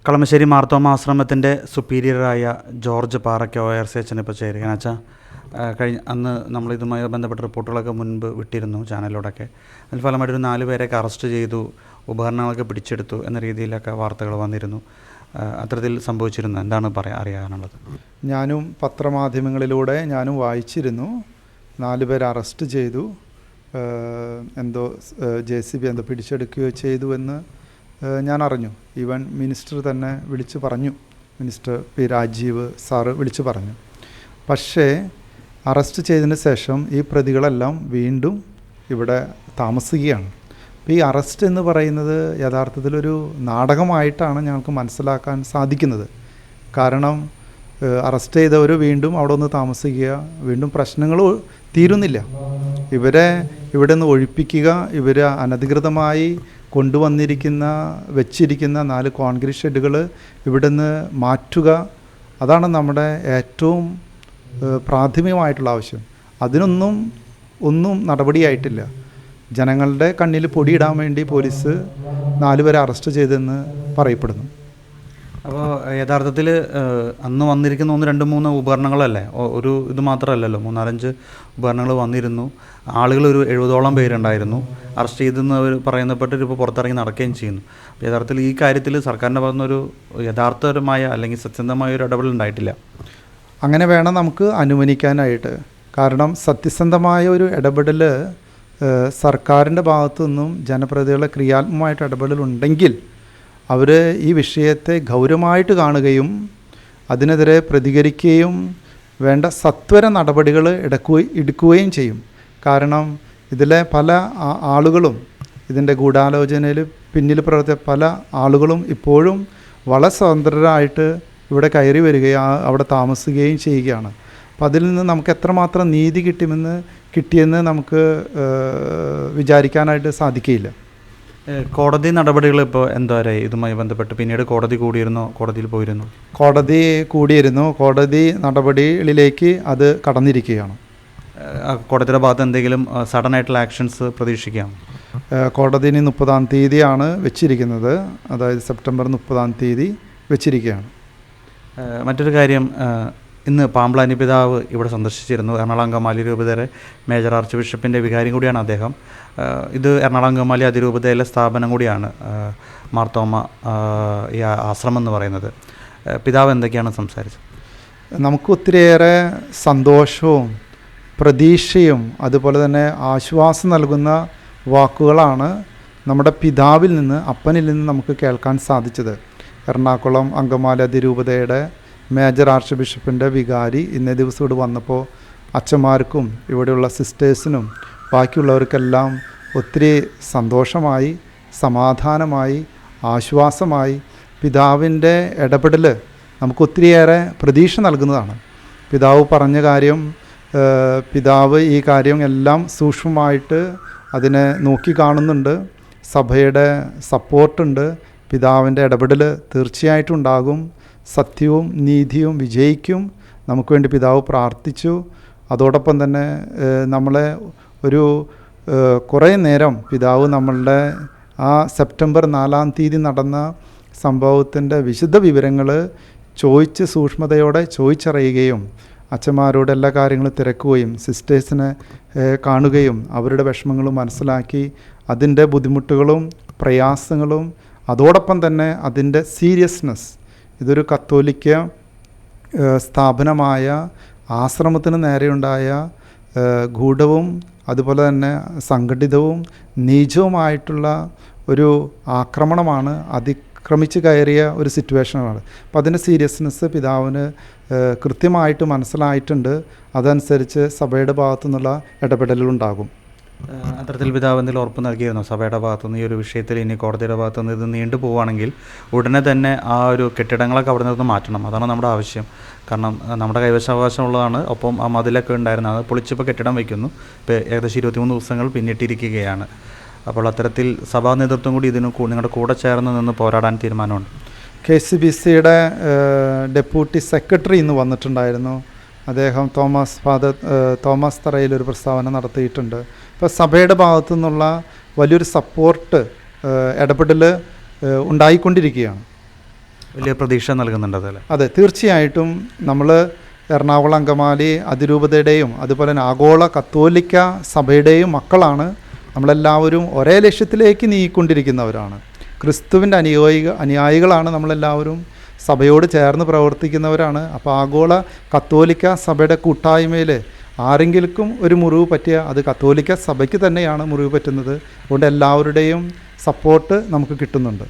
Kalamassery Marthoma ആശ്രമത്തിൻ്റെ സുപ്പീരിയറായ George പാറയ്ക്ക് ORC ഇപ്പോൾ ചേരുകയാണ്. വെച്ചാൽ അന്ന് നമ്മളിതുമായി ബന്ധപ്പെട്ട റിപ്പോർട്ടുകളൊക്കെ മുൻപ് വിട്ടിരുന്നു ചാനലിലൂടെയൊക്കെ. അതിൽ ഫലമായിട്ടൊരു 4 പേരെയൊക്കെ അറസ്റ്റ് ചെയ്തു, ഉപകരണങ്ങളൊക്കെ പിടിച്ചെടുത്തു എന്ന രീതിയിലൊക്കെ വാർത്തകൾ വന്നിരുന്നു. അത്തരത്തിൽ സംഭവിച്ചിരുന്നു. എന്താണ് അറിയാനുള്ളത്? ഞാനും പത്രമാധ്യമങ്ങളിലൂടെ വായിച്ചിരുന്നു. 4 പേരെ അറസ്റ്റ് ചെയ്തു, എന്തോ JCB എന്തോ പിടിച്ചെടുക്കുകയോ ചെയ്തു എന്ന് ഞാൻ അറിഞ്ഞു. ഈവൻ മിനിസ്റ്റർ തന്നെ വിളിച്ചു പറഞ്ഞു, മിനിസ്റ്റർ P. രാജീവ് സാറ് വിളിച്ചു പറഞ്ഞു. പക്ഷേ അറസ്റ്റ് ചെയ്തതിന് ശേഷം ഈ പ്രതികളെല്ലാം വീണ്ടും ഇവിടെ താമസിക്കുകയാണ്. അപ്പോൾ ഈ അറസ്റ്റ് എന്ന് പറയുന്നത് യഥാർത്ഥത്തിലൊരു നാടകമായിട്ടാണ് ഞങ്ങൾക്ക് മനസ്സിലാക്കാൻ സാധിക്കുന്നത്. കാരണം അറസ്റ്റ് ചെയ്തവർ വീണ്ടും അവിടെ ഒന്ന് താമസിക്കുക, വീണ്ടും പ്രശ്നങ്ങൾ തീരുന്നില്ല. ഇവരെ ഇവിടെ നിന്ന് ഒഴിപ്പിക്കുക, ഇവർ അനധികൃതമായി വെച്ചിരിക്കുന്ന 4 കോൺക്രീറ്റ് ഷെഡുകൾ ഇവിടെ നിന്ന് മാറ്റുക, അതാണ് നമ്മുടെ ഏറ്റവും പ്രാഥമികമായിട്ടുള്ള ആവശ്യം. ഒന്നും നടപടിയായിട്ടില്ല. ജനങ്ങളുടെ കണ്ണിൽ പൊടിയിടാൻ വേണ്ടി പോലീസ് 4 പേരെ അറസ്റ്റ് ചെയ്തെന്ന് പറയപ്പെടുന്നു. അപ്പോൾ യഥാർത്ഥത്തിൽ അന്ന് വന്നിരിക്കുന്ന 1, 2, 3 ഉപകരണങ്ങളല്ലേ, ഒരു ഇത് മാത്രമല്ലല്ലോ, 3, 4, 5 ഉപകരണങ്ങൾ വന്നിരുന്നു. ആളുകൾ ഒരു 70ഓളം പേരുണ്ടായിരുന്നു. അറസ്റ്റ് ചെയ്തെന്ന് പറയുന്നപ്പെട്ട് ഇപ്പോൾ പുറത്തിറങ്ങി നടക്കുകയും ചെയ്യുന്നു. അപ്പോൾ യഥാർത്ഥത്തിൽ ഈ കാര്യത്തിൽ സർക്കാരിൻ്റെ ഭാഗത്തുനിന്നൊരു യഥാർത്ഥപരമായ അല്ലെങ്കിൽ സത്യസന്ധമായ ഒരു ഇടപെടൽ ഉണ്ടായിട്ടില്ല. അങ്ങനെ വേണം നമുക്ക് അനുമാനിക്കാനായിട്ട്. കാരണം സത്യസന്ധമായ ഒരു ഇടപെടൽ സർക്കാരിൻ്റെ ഭാഗത്തു നിന്നും ജനപ്രതിനിധികളുടെ ക്രിയാത്മകമായിട്ട് ഇടപെടലുണ്ടെങ്കിൽ അവർ ഈ വിഷയത്തെ ഗൗരവമായിട്ട് കാണുകയും അതിനെതിരെ പ്രതികരിക്കുകയും വേണ്ട സത്വര നടപടികൾ എടുക്കുകയും ചെയ്യും. കാരണം ഇതിലെ പല ആളുകളും, ഇതിൻ്റെ ഗൂഢാലോചനയിൽ പിന്നിൽ പ്രവർത്തിച്ച പല ആളുകളും ഇപ്പോഴും വളരെ സ്വതന്ത്രരായിട്ട് ഇവിടെ കയറി വരികയും അവിടെ താമസിക്കുകയും ചെയ്യുകയാണ്. അപ്പോൾ അതിൽ നിന്ന് നമുക്ക് എത്രമാത്രം നീതി കിട്ടിയെന്ന് നമുക്ക് വിചാരിക്കാനായിട്ട് സാധിക്കുകയില്ല. കോടതി നടപടികൾ ഇപ്പോൾ എന്തായി ഇതുമായി ബന്ധപ്പെട്ട്? പിന്നീട് കോടതിയിൽ പോയിരുന്നു? കോടതി കൂടിയിരുന്നു. കോടതി നടപടികളിലേക്ക് അത് കടന്നിരിക്കുകയാണ്. കോടതിയുടെ ഭാഗത്ത് എന്തെങ്കിലും സഡൻ ആയിട്ടുള്ള ആക്ഷൻസ് പ്രതീക്ഷിക്കാം? കോടതി 30-ാം തീയതിയാണ് വെച്ചിരിക്കുന്നത്. അതായത് സെപ്റ്റംബർ 30-ാം തീയതി വെച്ചിരിക്കുകയാണ്. മറ്റൊരു കാര്യം, ഇന്ന് പാമ്പ്ളാനി പിതാവ് ഇവിടെ സന്ദർശിച്ചിരുന്നു. എറണാകുളം അങ്കമാലി രൂപതയുടെ മേജർ ആർച്ച് ബിഷപ്പിൻ്റെ വികാരിയും കൂടിയാണ് അദ്ദേഹം. ഇത് എറണാകുളം അങ്കമാലി അതിരൂപതയിലെ സ്ഥാപനം കൂടിയാണ് മാർത്തോമ ഈ ആശ്രമം എന്ന് പറയുന്നത്. പിതാവ് എന്തൊക്കെയാണ് സംസാരിച്ചത്? നമുക്ക് ഒത്തിരിയേറെ സന്തോഷവും പ്രതീക്ഷയും അതുപോലെ തന്നെ ആശ്വാസം നൽകുന്ന വാക്കുകളാണ് നമ്മുടെ പിതാവിൽ നിന്ന്, അപ്പനിൽ നിന്ന് നമുക്ക് കേൾക്കാൻ സാധിച്ചത്. എറണാകുളം അങ്കമാലി അതിരൂപതയുടെ മേജർ ആർച്ച് ബിഷപ്പിൻ്റെ വികാരി ഇന്നേ ദിവസം ഇവിടെ വന്നപ്പോൾ അച്ഛന്മാർക്കും ഇവിടെയുള്ള സിസ്റ്റേഴ്സിനും ബാക്കിയുള്ളവർക്കെല്ലാം ഒത്തിരി സന്തോഷമായി, സമാധാനമായി, ആശ്വാസമായി. പിതാവിൻ്റെ ഇടപെടൽ നമുക്ക് ഒത്തിരിയേറെ പ്രതീക്ഷ നൽകുന്നതാണ്. പിതാവ് പറഞ്ഞ കാര്യം, പിതാവ് ഈ കാര്യം എല്ലാം സൂക്ഷ്മമായിട്ട് അതിനെ നോക്കിക്കാണുന്നുണ്ട്. സഭയുടെ സപ്പോർട്ടുണ്ട്. പിതാവിൻ്റെ ഇടപെടൽ തീർച്ചയായിട്ടും ഉണ്ടാകും. സത്യവും നീതിയും വിജയിക്കും. നമുക്ക് വേണ്ടി പിതാവ് പ്രാർത്ഥിച്ചു. അതോടൊപ്പം തന്നെ നമ്മളെ കുറേ നേരം പിതാവ് നമ്മളുടെ ആ സെപ്റ്റംബർ 4-ാം തീയതി നടന്ന സംഭവത്തിൻ്റെ വിശദ വിവരങ്ങൾ സൂക്ഷ്മതയോടെ ചോദിച്ചറിയുകയും അച്ഛന്മാരോട് എല്ലാ കാര്യങ്ങളും തിരക്കുകയും സിസ്റ്റേഴ്സിനെ കാണുകയും അവരുടെ വിഷമങ്ങളും മനസ്സിലാക്കി അതിൻ്റെ ബുദ്ധിമുട്ടുകളും പ്രയാസങ്ങളും അതോടൊപ്പം തന്നെ അതിൻ്റെ സീരിയസ്നെസ്, ഇതൊരു കത്തോലിക്ക സ്ഥാപനമായ ആശ്രമത്തിന് നേരെയുണ്ടായ ഗൂഢവും അതുപോലെ തന്നെ സംഘടിതവും നീചവുമായിട്ടുള്ള ഒരു ആക്രമണമാണ്, അതിക്രമിച്ച് കയറിയ ഒരു സിറ്റുവേഷനാണ്. അപ്പോൾ അതിൻ്റെ സീരിയസ്നെസ് പിതാവിന് കൃത്യമായിട്ട് മനസ്സിലായിട്ടുണ്ട്. അതനുസരിച്ച് സഭയുടെ ഭാഗത്തു നിന്നുള്ള ഇടപെടലുണ്ടാകും. അത്തരത്തിൽ പിതാവ് എന്തെങ്കിലും ഉറപ്പ് നൽകിയിരുന്നു സഭയുടെ ഭാഗത്തുനിന്ന് ഈ ഒരു വിഷയത്തിൽ? ഇനി കോടതിയുടെ ഭാഗത്തുനിന്ന് ഇത് നീണ്ടു പോവുകയാണെങ്കിൽ ഉടനെ തന്നെ ആ ഒരു കെട്ടിടങ്ങളൊക്കെ അവിടെ നിന്ന് മാറ്റണം, അതാണ് നമ്മുടെ ആവശ്യം. കാരണം നമ്മുടെ കൈവശാവകാശമുള്ളതാണ്. ഒപ്പം ആ മതിലൊക്കെ ഉണ്ടായിരുന്നു, അത് പൊളിച്ചിപ്പോൾ കെട്ടിടം വയ്ക്കുന്നു. ഇപ്പോൾ ഏകദേശം 23 ദിവസങ്ങൾ പിന്നിട്ടിരിക്കുകയാണ്. അപ്പോൾ അത്തരത്തിൽ സഭാ നേതൃത്വം കൂടി ഇതിന് നിങ്ങളുടെ കൂടെ ചേർന്ന് നിന്ന് പോരാടാൻ തീരുമാനമുണ്ട്. KCBCയുടെ ഡെപ്യൂട്ടി സെക്രട്ടറി ഇന്ന് വന്നിട്ടുണ്ടായിരുന്നു. അദ്ദേഹം തോമസ് തറയിൽ ഒരു പ്രസ്താവന നടത്തിയിട്ടുണ്ട്. ഇപ്പോൾ സഭയുടെ ഭാഗത്തു നിന്നുള്ള വലിയൊരു സപ്പോർട്ട് ഇടപെടൽ ഉണ്ടായിക്കൊണ്ടിരിക്കുകയാണ്. വലിയ പ്രതീക്ഷ നൽകുന്നുണ്ട് അതല്ലേ? അതെ, തീർച്ചയായിട്ടും നമ്മൾ എറണാകുളം അങ്കമാലി അതിരൂപതയുടെയും അതുപോലെ തന്നെ ആഗോള കത്തോലിക്ക സഭയുടെയും മക്കളാണ്. നമ്മളെല്ലാവരും ഒരേ ലക്ഷ്യത്തിലേക്ക് നീങ്ങിക്കൊണ്ടിരിക്കുന്നവരാണ്. ക്രിസ്തുവിൻ്റെ അനുയായികളാണ് നമ്മളെല്ലാവരും. സഭയോട് ചേർന്ന് പ്രവർത്തിക്കുന്നവരാണ്. അപ്പോൾ ആഗോള കത്തോലിക്ക സഭയുടെ കൂട്ടായ്മയിൽ ആരെങ്കിലും ഒരു മുറിവ് പറ്റിയ അത് കത്തോലിക്ക സഭയ്ക്ക് തന്നെയാണ് മുറിവ് പറ്റുന്നത്. അതുകൊണ്ട് എല്ലാവരുടെയും സപ്പോർട്ട് നമുക്ക് കിട്ടുന്നുണ്ട്.